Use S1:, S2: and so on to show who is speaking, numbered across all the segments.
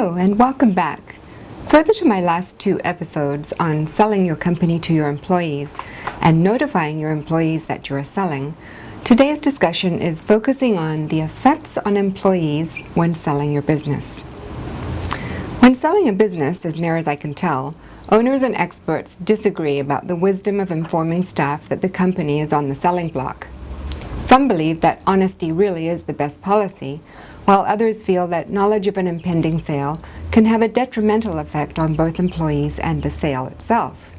S1: Hello and welcome back. Further to my last two episodes on selling your company to your employees and notifying your employees that you are selling, today's discussion is focusing on the effects on employees when selling your business. When selling a business, as near as I can tell, owners and experts disagree about the wisdom of informing staff that the company is on the selling block. Some believe that honesty really is the best policy, while others feel that knowledge of an impending sale can have a detrimental effect on both employees and the sale itself.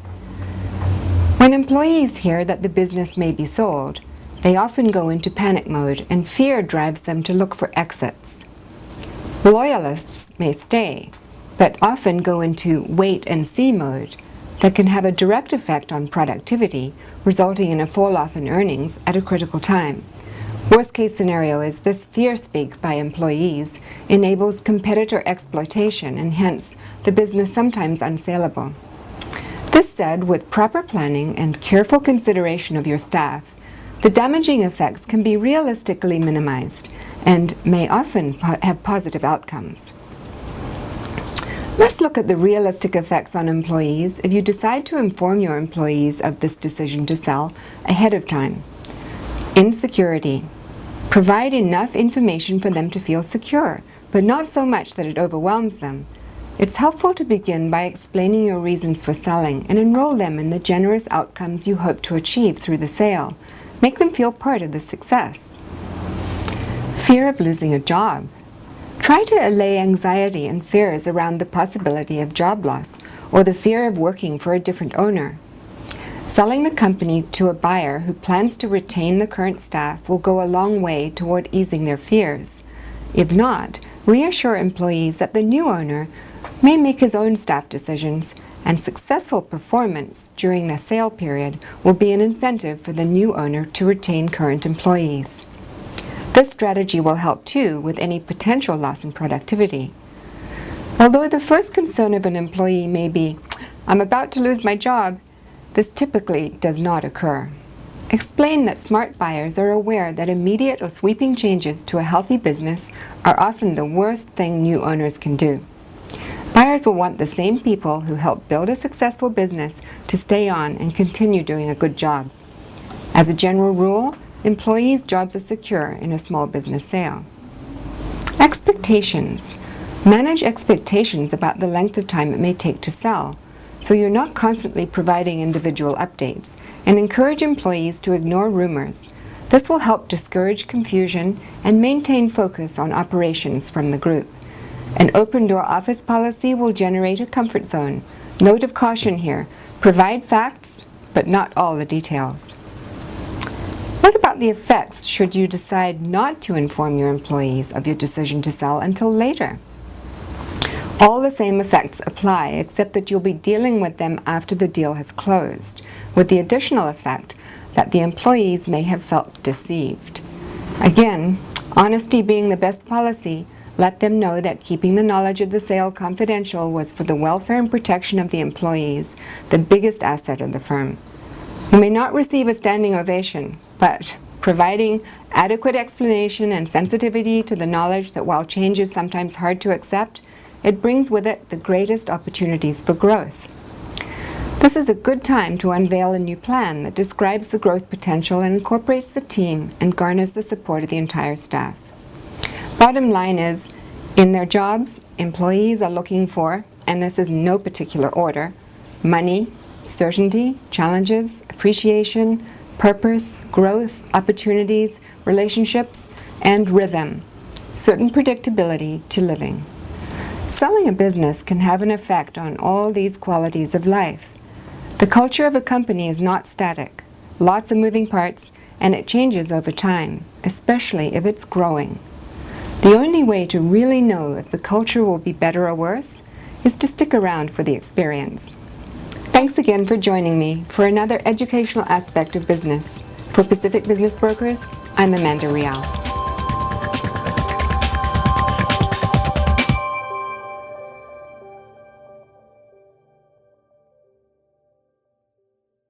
S1: When employees hear that the business may be sold, they often go into panic mode and fear drives them to look for exits. Loyalists may stay, but often go into wait-and-see mode that can have a direct effect on productivity, resulting in a fall-off in earnings at a critical time. Worst-case scenario is this fear speak by employees enables competitor exploitation and hence the business sometimes unsaleable. This said, with proper planning and careful consideration of your staff, the damaging effects can be realistically minimized and may often have positive outcomes. Let's look at the realistic effects on employees if you decide to inform your employees of this decision to sell ahead of time. Insecurity. Provide enough information for them to feel secure, but not so much that it overwhelms them. It's helpful to begin by explaining your reasons for selling and enroll them in the generous outcomes you hope to achieve through the sale. Make them feel part of the success. Fear of losing a job. Try to allay anxiety and fears around the possibility of job loss or the fear of working for a different owner. Selling the company to a buyer who plans to retain the current staff will go a long way toward easing their fears. If not, reassure employees that the new owner may make his own staff decisions, and successful performance during the sale period will be an incentive for the new owner to retain current employees. This strategy will help too with any potential loss in productivity. Although the first concern of an employee may be, "I'm about to lose my job," this typically does not occur. Explain that smart buyers are aware that immediate or sweeping changes to a healthy business are often the worst thing new owners can do. Buyers will want the same people who help build a successful business to stay on and continue doing a good job. As a general rule, employees' jobs are secure in a small business sale. Expectations. Manage expectations about the length of time it may take to sell, so you're not constantly providing individual updates, and encourage employees to ignore rumors. This will help discourage confusion and maintain focus on operations from the group. An open-door office policy will generate a comfort zone. Note of caution here, provide facts, but not all the details. What about the effects should you decide not to inform your employees of your decision to sell until later? All the same effects apply, except that you'll be dealing with them after the deal has closed, with the additional effect that the employees may have felt deceived. Again, honesty being the best policy, let them know that keeping the knowledge of the sale confidential was for the welfare and protection of the employees, the biggest asset of the firm. You may not receive a standing ovation, but providing adequate explanation and sensitivity to the knowledge that while change is sometimes hard to accept, it brings with it the greatest opportunities for growth. This is a good time to unveil a new plan that describes the growth potential and incorporates the team and garners the support of the entire staff. Bottom line is, in their jobs, employees are looking for, and this is no particular order, money, certainty, challenges, appreciation, purpose, growth, opportunities, relationships, and rhythm, certain predictability to living. Selling a business can have an effect on all these qualities of life. The culture of a company is not static, lots of moving parts, and it changes over time, especially if it's growing. The only way to really know if the culture will be better or worse is to stick around for the experience. Thanks again for joining me for another educational aspect of business. For Pacific Business Brokers, I'm Amanda Reale.